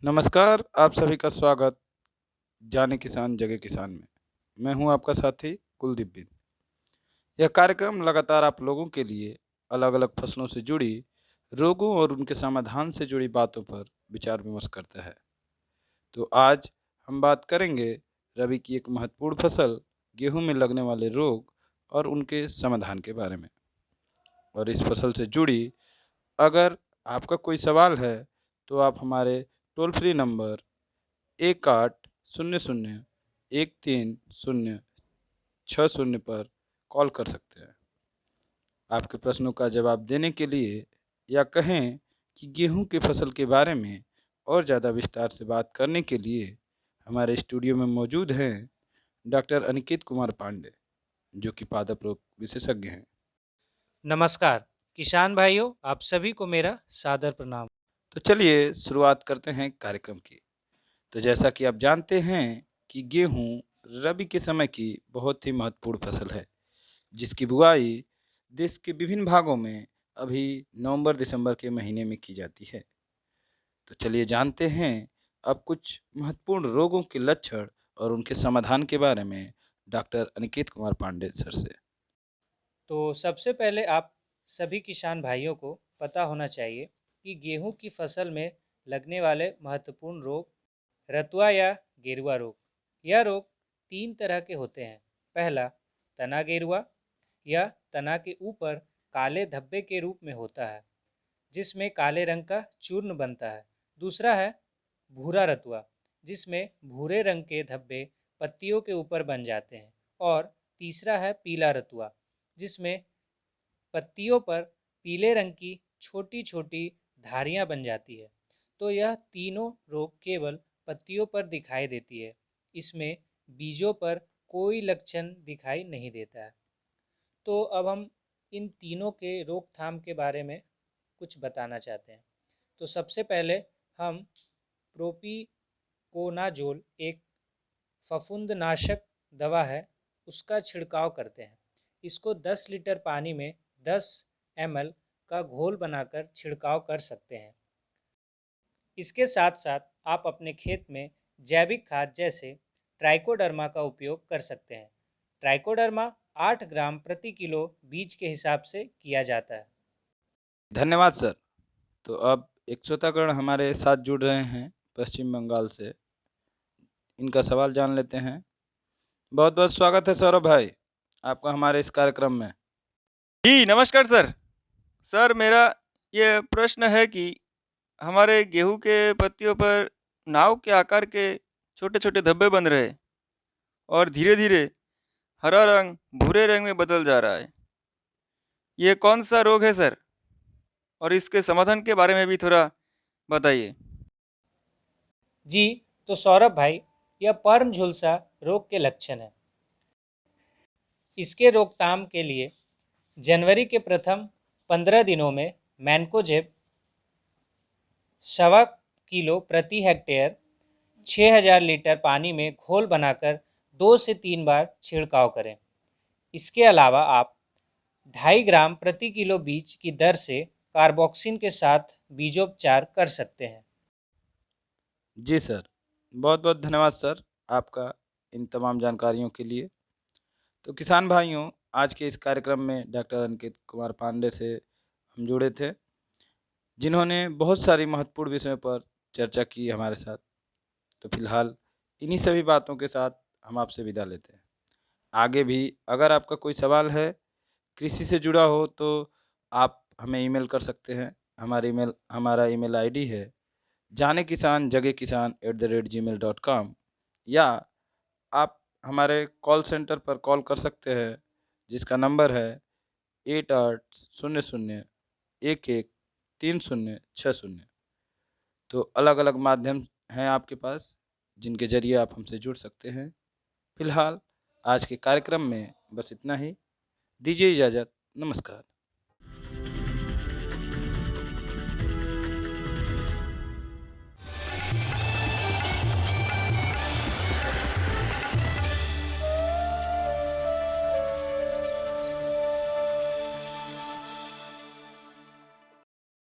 नमस्कार, आप सभी का स्वागत जाने किसान जगे किसान में। मैं हूं आपका साथी कुलदीप बिन। यह कार्यक्रम लगातार आप लोगों के लिए अलग-अलग फसलों से जुड़ी रोगों और उनके समाधान से जुड़ी बातों पर विचार विमर्श करता है। तो आज हम बात करेंगे रबी की एक महत्वपूर्ण फसल गेहूं में लगने वाले रोग और उनके समाधान के बारे में। और इस फसल से जुड़ी अगर आपका कोई सवाल है तो आप हमारे टोल फ्री नंबर 1800-13-60 पर कॉल कर सकते हैं। आपके प्रश्नों का जवाब देने के लिए या कहें कि गेहूं की फसल के बारे में और ज़्यादा विस्तार से बात करने के लिए हमारे स्टूडियो में मौजूद हैं डॉक्टर अनिकेत कुमार पांडे, जो कि पादप रोग विशेषज्ञ हैं। नमस्कार किसान भाइयों, आप सभी को मेरा सादर प्रणाम। तो चलिए शुरुआत करते हैं कार्यक्रम की। तो जैसा कि आप जानते हैं कि गेहूं रबी के समय की बहुत ही महत्वपूर्ण फसल है, जिसकी बुआई देश के विभिन्न भागों में अभी नवंबर-दिसंबर के महीने में की जाती है। तो चलिए जानते हैं अब कुछ महत्वपूर्ण रोगों के लक्षण और उनके समाधान के बारे में डॉक्टर अनिकेत कुमार पांडे सर से। तो सबसे पहले आप सभी किसान भाइयों को पता होना चाहिए कि गेहूं की फसल में लगने वाले महत्वपूर्ण रोग रतुआ या गेरुआ रोग। यह रोग तीन तरह के होते हैं। पहला, तना गेरुआ। यह तना के ऊपर काले धब्बे के रूप में होता है, जिसमें काले रंग का चूर्ण बनता है। दूसरा है भूरा रतुआ, जिसमें भूरे रंग के धब्बे पत्तियों के ऊपर बन जाते हैं। और तीसरा है पीला रतुआ, जिसमें पत्तियों पर पीले रंग की छोटी छोटी धारियां बन जाती है। तो यह तीनों रोग केवल पत्तियों पर दिखाई देती है। इसमें बीजों पर कोई लक्षण दिखाई नहीं देता है। तो अब हम इन तीनों के रोकथाम के बारे में कुछ बताना चाहते हैं। तो सबसे पहले हम प्रोपिकोनाजोल, एक फफूंदनाशक दवा है, उसका छिड़काव करते हैं। इसको 10 लीटर पानी में 10 ml का घोल बनाकर छिड़काव कर सकते हैं। इसके साथ साथ आप अपने खेत में जैविक खाद जैसे ट्राइकोडर्मा का उपयोग कर सकते हैं। ट्राइकोडर्मा 8 ग्राम प्रति किलो बीज के हिसाब से किया जाता है। धन्यवाद सर। तो अब एक श्रोतागण हमारे साथ जुड़ रहे हैं पश्चिम बंगाल से। इनका सवाल जान लेते हैं। बहुत बहुत स्वागत है सौरभ भाई आपका हमारे इस कार्यक्रम में। जी, नमस्कार सर। सर, मेरा ये प्रश्न है कि हमारे गेहूँ के पत्तियों पर नाव के आकार के छोटे-छोटे धब्बे बन रहे हैं और धीरे-धीरे हरा रंग भूरे रंग में बदल जा रहा है। ये कौन-सा रोग है सर? और इसके समाधान के बारे में भी थोड़ा बताइए। जी, तो सौरभ भाई, यह पर्म झुलसा रोग के लक्षण है। इसके रोकथाम के लिए जनवरी के प्रथम 15 दिनों में मैनकोजेब 1.25 किलो प्रति हेक्टेयर 6000 लीटर पानी में घोल बनाकर 2 से 3 बार छिड़काव करें। इसके अलावा आप 2.5 ग्राम प्रति किलो बीज की दर से कार्बोक्सिन के साथ बीजोपचार कर सकते हैं। जी सर, बहुत बहुत धन्यवाद सर आपका इन तमाम जानकारियों के लिए। तो किसान भाइयों, आज के इस कार्यक्रम में डॉक्टर अंकित कुमार पांडे से हम जुड़े थे, जिन्होंने बहुत सारी महत्वपूर्ण विषयों पर चर्चा की हमारे साथ। तो फिलहाल इन्हीं सभी बातों के साथ हम आपसे विदा लेते हैं। आगे भी अगर आपका कोई सवाल है कृषि से जुड़ा हो तो आप हमें ईमेल कर सकते हैं। हमारा ईमेल आईडी है जाने किसान जगे किसान @gmail.com, या आप हमारे कॉल सेंटर पर कॉल कर सकते हैं, जिसका नंबर है 8800113060। तो अलग-अलग माध्यम हैं आपके पास, जिनके ज़रिए आप हमसे जुड़ सकते हैं। फिलहाल आज के कार्यक्रम में बस इतना ही। दीजिए इजाज़त। नमस्कार।